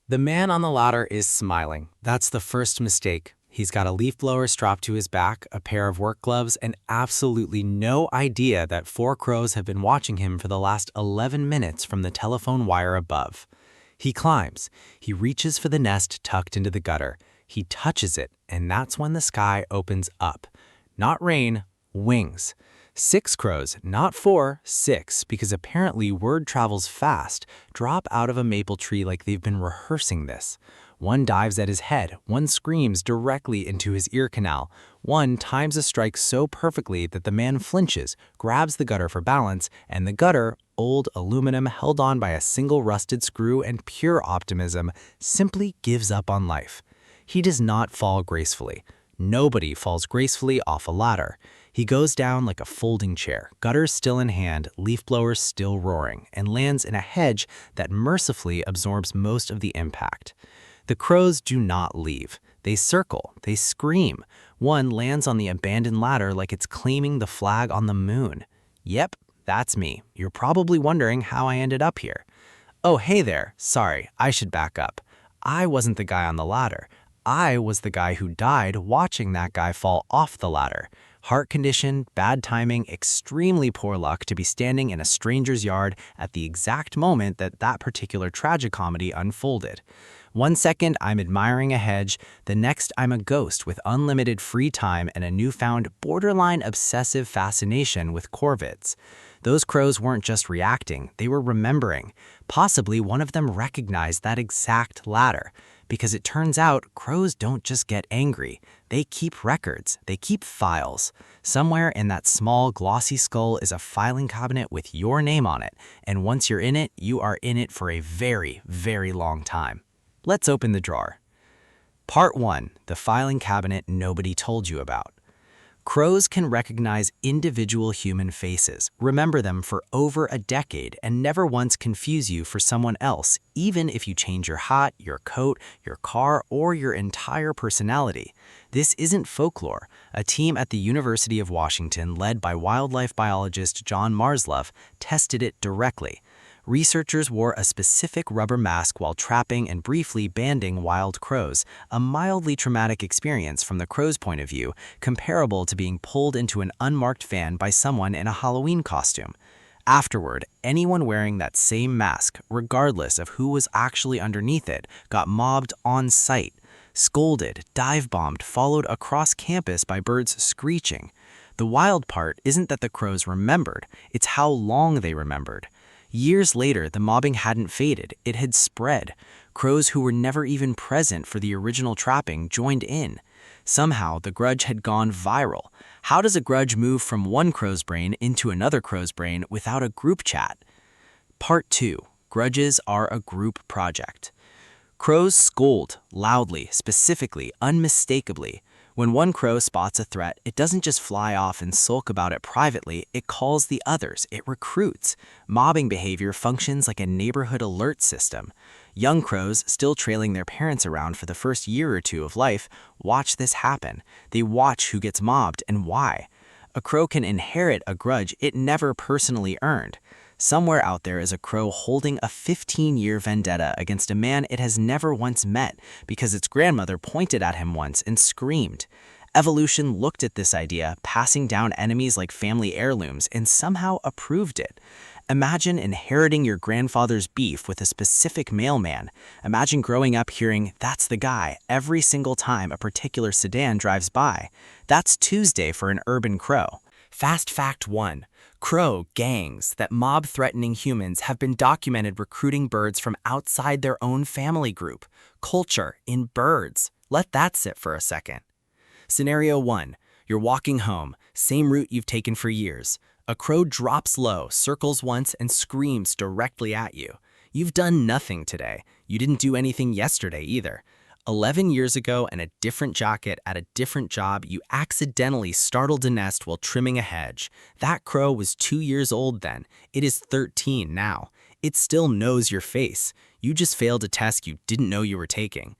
The man on the ladder is smiling. That's the first mistake. He's got a leaf blower strapped to his back, a pair of work gloves, and absolutely no idea that four crows have been watching him for the last 11 minutes from the telephone wire above. He climbs. He reaches for the nest tucked into the gutter. He touches it, and that's when the sky opens up. Not rain, wings. 6 crows, not 4, 6, because apparently word travels fast, drop out of a maple tree like they've been rehearsing this. One dives at his head, one screams directly into his ear canal, one times a strike so perfectly that the man flinches, grabs the gutter for balance, and the gutter, old aluminum held on by a single rusted screw and pure optimism, simply gives up on life. He does not fall gracefully. Nobody falls gracefully off a ladder. He goes down like a folding chair, gutters still in hand, leaf blowers still roaring, and lands in a hedge that mercifully absorbs most of the impact. The crows do not leave. They circle, they scream. One lands on the abandoned ladder like it's claiming the flag on the moon. Yep, that's me. You're probably wondering how I ended up here. Oh, hey there. Sorry, I should back up. I wasn't the guy on the ladder. I was the guy who died watching that guy fall off the ladder. Heart condition, bad timing, extremely poor luck to be standing in a stranger's yard at the exact moment that that particular tragicomedy unfolded. 1 second, I'm admiring a hedge. The next, I'm a ghost with unlimited free time and a newfound borderline obsessive fascination with corvids. Those crows weren't just reacting, they were remembering. Possibly one of them recognized that exact ladder. Because it turns out crows don't just get angry. They keep records. They keep files. Somewhere in that small, glossy skull is a filing cabinet with your name on it. And once you're in it, you are in it for a very, very long time. Let's open the drawer. Part 1. The filing cabinet nobody told you about. Crows can recognize individual human faces, remember them for over a decade, and never once confuse you for someone else, even if you change your hat, your coat, your car, or your entire personality. This isn't folklore. A team at the University of Washington, led by wildlife biologist John Marsloff, tested it directly. Researchers wore a specific rubber mask while trapping and briefly banding wild crows, a mildly traumatic experience from the crow's point of view, comparable to being pulled into an unmarked van by someone in a Halloween costume. Afterward, anyone wearing that same mask, regardless of who was actually underneath it, got mobbed on sight, scolded, dive-bombed, followed across campus by birds screeching. The wild part isn't that the crows remembered, it's how long they remembered. Years later, the mobbing hadn't faded, it had spread. Crows who were never even present for the original trapping joined in. Somehow, the grudge had gone viral. How does a grudge move from one crow's brain into another crow's brain without a group chat? Part 2. Grudges are a group project. Crows scold, loudly, specifically, unmistakably. When one crow spots a threat, it doesn't just fly off and sulk about it privately, it calls the others, it recruits. Mobbing behavior functions like a neighborhood alert system. Young crows, still trailing their parents around for the first year or two of life, watch this happen. They watch who gets mobbed and why. A crow can inherit a grudge it never personally earned. Somewhere out there is a crow holding a 15-year vendetta against a man it has never once met because its grandmother pointed at him once and screamed. Evolution looked at this idea, passing down enemies like family heirlooms, and somehow approved it. Imagine inheriting your grandfather's beef with a specific mailman. Imagine growing up hearing, "That's the guy," every single time a particular sedan drives by. That's Tuesday for an urban crow. Fast fact 1. Crow gangs that mob threatening humans have been documented recruiting birds from outside their own family group. Culture in birds. Let that sit for a second. Scenario 1. You're walking home, same route you've taken for years. A crow drops low, circles once, and screams directly at you. You've done nothing today. You didn't do anything yesterday either. 11 years ago, in a different jacket at a different job, you accidentally startled a nest while trimming a hedge. That crow was 2 years old then. It is 13 now. It still knows your face. You just failed a test you didn't know you were taking.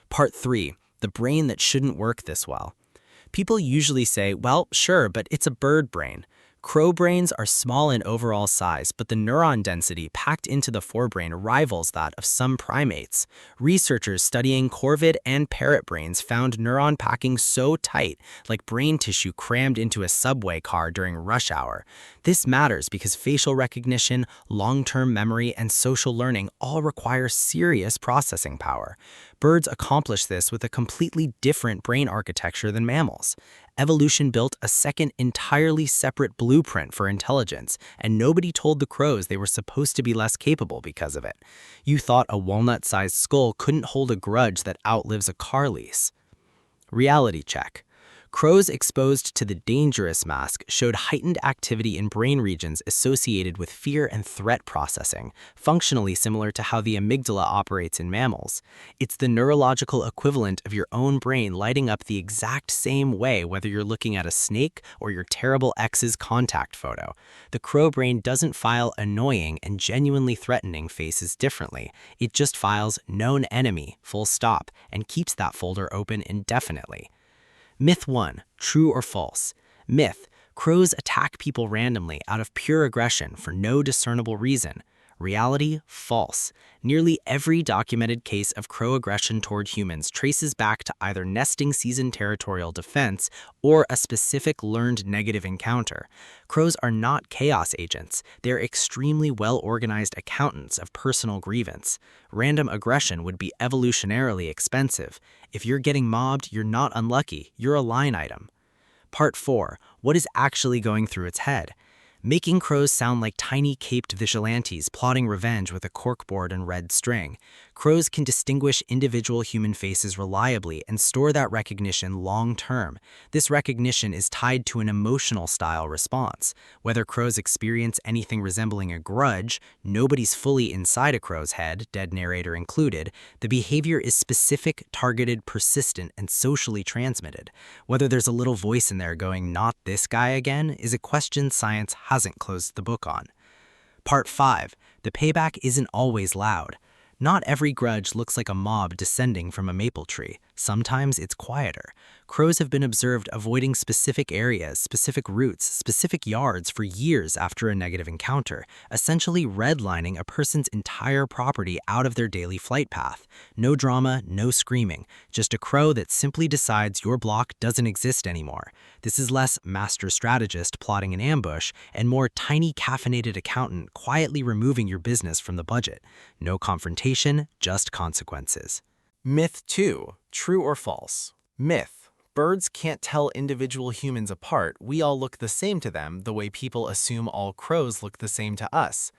Part 3. The brain that shouldn't work this well. People usually say, well, sure, but it's a bird brain. Crow brains are small in overall size, but the neuron density packed into the forebrain rivals that of some primates. Researchers studying corvid and parrot brains found neuron packing so tight, like brain tissue crammed into a subway car during rush hour. This matters because facial recognition, long-term memory, and social learning all require serious processing power. Birds accomplish this with a completely different brain architecture than mammals. Evolution built a second entirely separate blueprint for intelligence, and nobody told the crows they were supposed to be less capable because of it. You thought a walnut-sized skull couldn't hold a grudge that outlives a car lease. Reality check. Crows exposed to the dangerous mask showed heightened activity in brain regions associated with fear and threat processing, functionally similar to how the amygdala operates in mammals. It's the neurological equivalent of your own brain lighting up the exact same way whether you're looking at a snake or your terrible ex's contact photo. The crow brain doesn't file annoying and genuinely threatening faces differently. It just files known enemy, full stop, and keeps that folder open indefinitely. Myth 1. True or false? Myth. Crows attack people randomly out of pure aggression for no discernible reason. Reality. False. Nearly every documented case of crow aggression toward humans traces back to either nesting season territorial defense or a specific learned negative encounter. Crows are not chaos agents. They're extremely well-organized accountants of personal grievance. Random aggression would be evolutionarily expensive. If you're getting mobbed, you're not unlucky. You're a line item. Part 4. What is actually going through its head? Making crows sound like tiny caped vigilantes plotting revenge with a corkboard and red string. Crows can distinguish individual human faces reliably and store that recognition long-term. This recognition is tied to an emotional style response. Whether crows experience anything resembling a grudge, nobody's fully inside a crow's head, dead narrator included. The behavior is specific, targeted, persistent, and socially transmitted. Whether there's a little voice in there going, "Not this guy again," is a question science hasn't closed the book on. Part 5. The payback isn't always loud. Not every grudge looks like a mob descending from a maple tree. Sometimes it's quieter. Crows have been observed avoiding specific areas, specific routes, specific yards for years after a negative encounter, essentially redlining a person's entire property out of their daily flight path. No drama, no screaming, just a crow that simply decides your block doesn't exist anymore. This is less master strategist plotting an ambush and more tiny caffeinated accountant quietly removing your business from the budget. No confrontation, just consequences. Myth 2. True or false? Myth. Birds can't tell individual humans apart. We all look the same to them, the way people assume all crows look the same to us.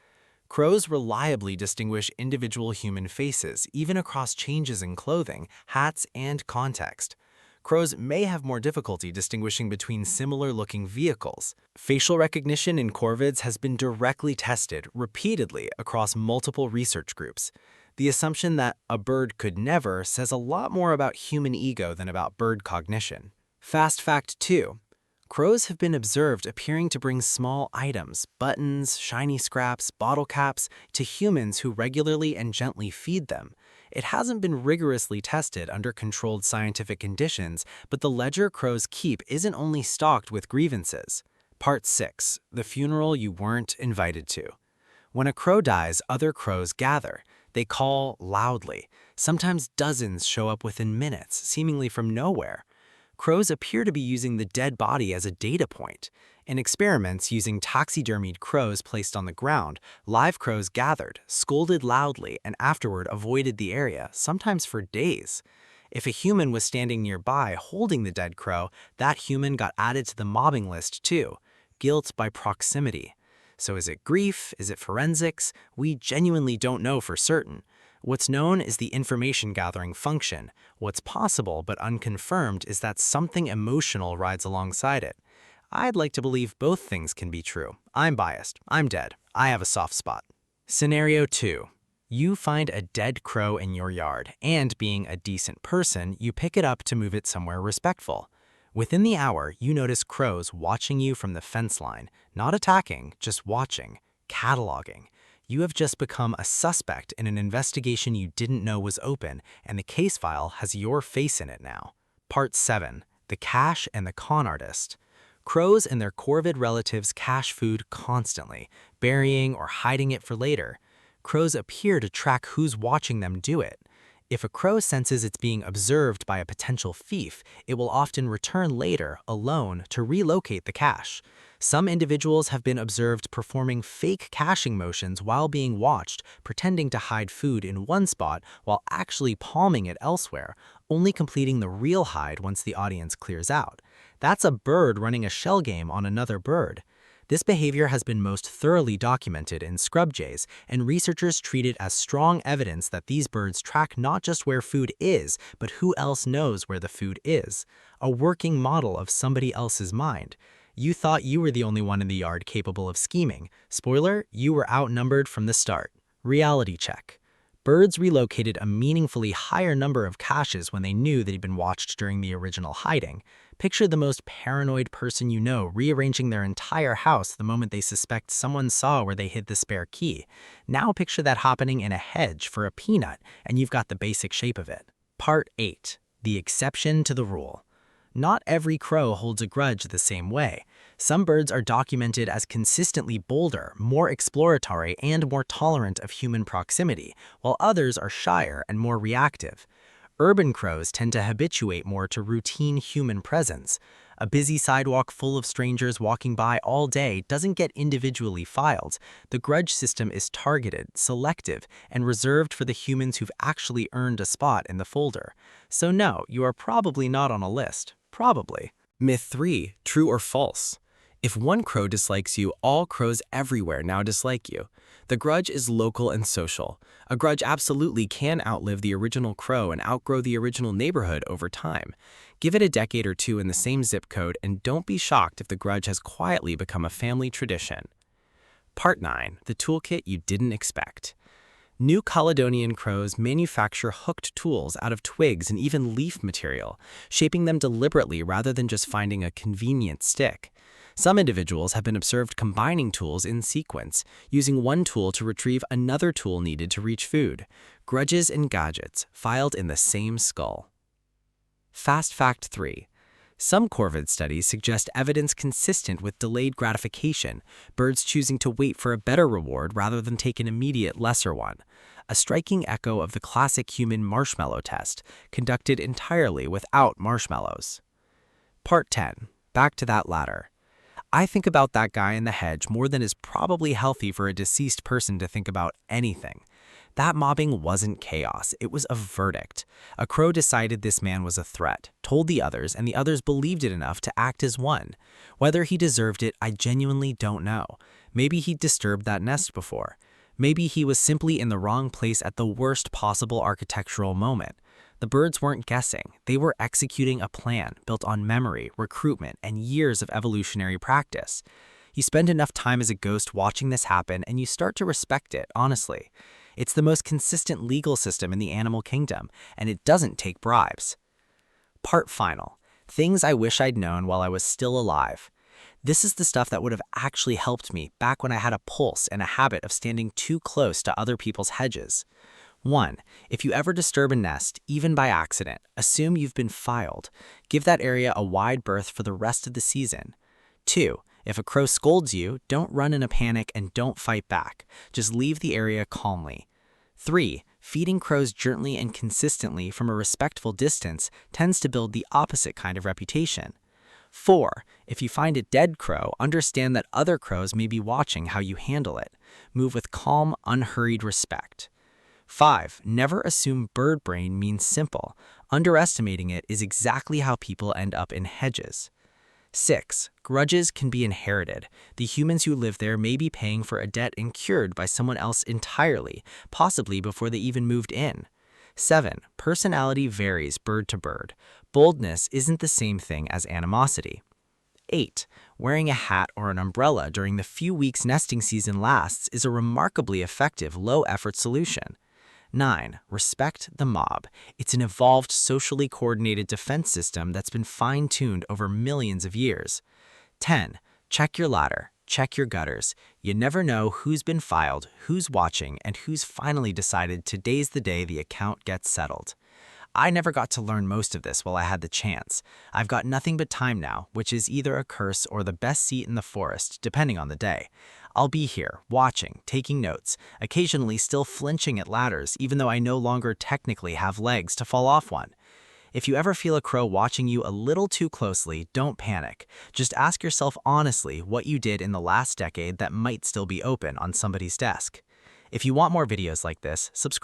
Crows reliably distinguish individual human faces, even across changes in clothing, hats, and context. Crows may have more difficulty distinguishing between similar-looking vehicles. Facial recognition in corvids has been directly tested repeatedly across multiple research groups. The assumption that a bird could never says a lot more about human ego than about bird cognition. Fast fact 2. Crows have been observed appearing to bring small items, buttons, shiny scraps, bottle caps, to humans who regularly and gently feed them. It hasn't been rigorously tested under controlled scientific conditions, but the ledger crows keep isn't only stocked with grievances. Part 6. The funeral you weren't invited to. When a crow dies, other crows gather. They call loudly. Sometimes dozens show up within minutes, seemingly from nowhere. Crows appear to be using the dead body as a data point. In experiments using taxidermied crows placed on the ground, live crows gathered, scolded loudly, and afterward avoided the area, sometimes for days. If a human was standing nearby holding the dead crow, that human got added to the mobbing list too. Guilt by proximity. So is it grief? Is it forensics? We genuinely don't know for certain. What's known is the information gathering function. What's possible but unconfirmed is that something emotional rides alongside it. I'd like to believe both things can be true. I'm biased. I'm dead. I have a soft spot. Scenario 2. You find a dead crow in your yard, and being a decent person, you pick it up to move it somewhere respectful. Within the hour, you notice crows watching you from the fence line, not attacking, just watching, cataloging. You have just become a suspect in an investigation you didn't know was open, and the case file has your face in it now. Part 7. The Cash and the Con Artist. Crows and their corvid relatives cache food constantly, burying or hiding it for later. Crows appear to track who's watching them do it. If a crow senses it's being observed by a potential thief, it will often return later, alone, to relocate the cache. Some individuals have been observed performing fake caching motions while being watched, pretending to hide food in one spot while actually palming it elsewhere, only completing the real hide once the audience clears out. That's a bird running a shell game on another bird. This behavior has been most thoroughly documented in scrub jays, and researchers treat it as strong evidence that these birds track not just where food is, but who else knows where the food is. A working model of somebody else's mind. You thought you were the only one in the yard capable of scheming. Spoiler, you were outnumbered from the start. Reality check. Birds relocated a meaningfully higher number of caches when they knew they'd been watched during the original hiding. Picture the most paranoid person you know rearranging their entire house the moment they suspect someone saw where they hid the spare key. Now picture that happening in a hedge for a peanut, and you've got the basic shape of it. Part 8. The exception to the rule. Not every crow holds a grudge the same way. Some birds are documented as consistently bolder, more exploratory, and more tolerant of human proximity, while others are shyer and more reactive. Urban crows tend to habituate more to routine human presence. A busy sidewalk full of strangers walking by all day doesn't get individually filed. The grudge system is targeted, selective, and reserved for the humans who've actually earned a spot in the folder. So no, you are probably not on a list. Probably. Myth 3. True or false? If one crow dislikes you, all crows everywhere now dislike you. The grudge is local and social. A grudge absolutely can outlive the original crow and outgrow the original neighborhood over time. Give it a decade or two in the same zip code, and don't be shocked if the grudge has quietly become a family tradition. Part 9. The toolkit you didn't expect. New Caledonian crows manufacture hooked tools out of twigs and even leaf material, shaping them deliberately rather than just finding a convenient stick. Some individuals have been observed combining tools in sequence, using one tool to retrieve another tool needed to reach food. Grudges and gadgets, filed in the same skull. Fast Fact 3. Some Corvid studies suggest evidence consistent with delayed gratification, birds choosing to wait for a better reward rather than take an immediate lesser one. A striking echo of the classic human marshmallow test, conducted entirely without marshmallows. Part 10. Back to that ladder. I think about that guy in the hedge more than is probably healthy for a deceased person to think about anything. That mobbing wasn't chaos, it was a verdict. A crow decided this man was a threat, told the others, and the others believed it enough to act as one. Whether he deserved it, I genuinely don't know. Maybe he'd disturbed that nest before. Maybe he was simply in the wrong place at the worst possible architectural moment. The birds weren't guessing, they were executing a plan built on memory, recruitment, and years of evolutionary practice. You spend enough time as a ghost watching this happen, and you start to respect it, honestly. It's the most consistent legal system in the animal kingdom, and it doesn't take bribes. Part final. Things I wish I'd known while I was still alive. This is the stuff that would have actually helped me back when I had a pulse and a habit of standing too close to other people's hedges. 1. If you ever disturb a nest, even by accident, assume you've been filed. Give that area a wide berth for the rest of the season. 2. If a crow scolds you, don't run in a panic and don't fight back. Just leave the area calmly. 3. Feeding crows gently and consistently from a respectful distance tends to build the opposite kind of reputation. 4. If you find a dead crow, understand that other crows may be watching how you handle it. Move with calm, unhurried respect. 5. Never assume bird brain means simple. Underestimating it is exactly how people end up in hedges. 6. Grudges can be inherited. The humans who live there may be paying for a debt incurred by someone else entirely, possibly before they even moved in. 7. Personality varies bird to bird. Boldness isn't the same thing as animosity. 8. Wearing a hat or an umbrella during the few weeks nesting season lasts is a remarkably effective low-effort solution. 9. Respect the mob. It's an evolved, socially coordinated defense system that's been fine-tuned over millions of years. 10. Check your ladder. Check your gutters. You never know who's been filed, who's watching, and who's finally decided today's the day the account gets settled. I never got to learn most of this while I had the chance. I've got nothing but time now, which is either a curse or the best seat in the forest, depending on the day. I'll be here, watching, taking notes, occasionally still flinching at ladders even though I no longer technically have legs to fall off one. If you ever feel a crow watching you a little too closely, don't panic. Just ask yourself honestly what you did in the last decade that might still be open on somebody's desk. If you want more videos like this, subscribe.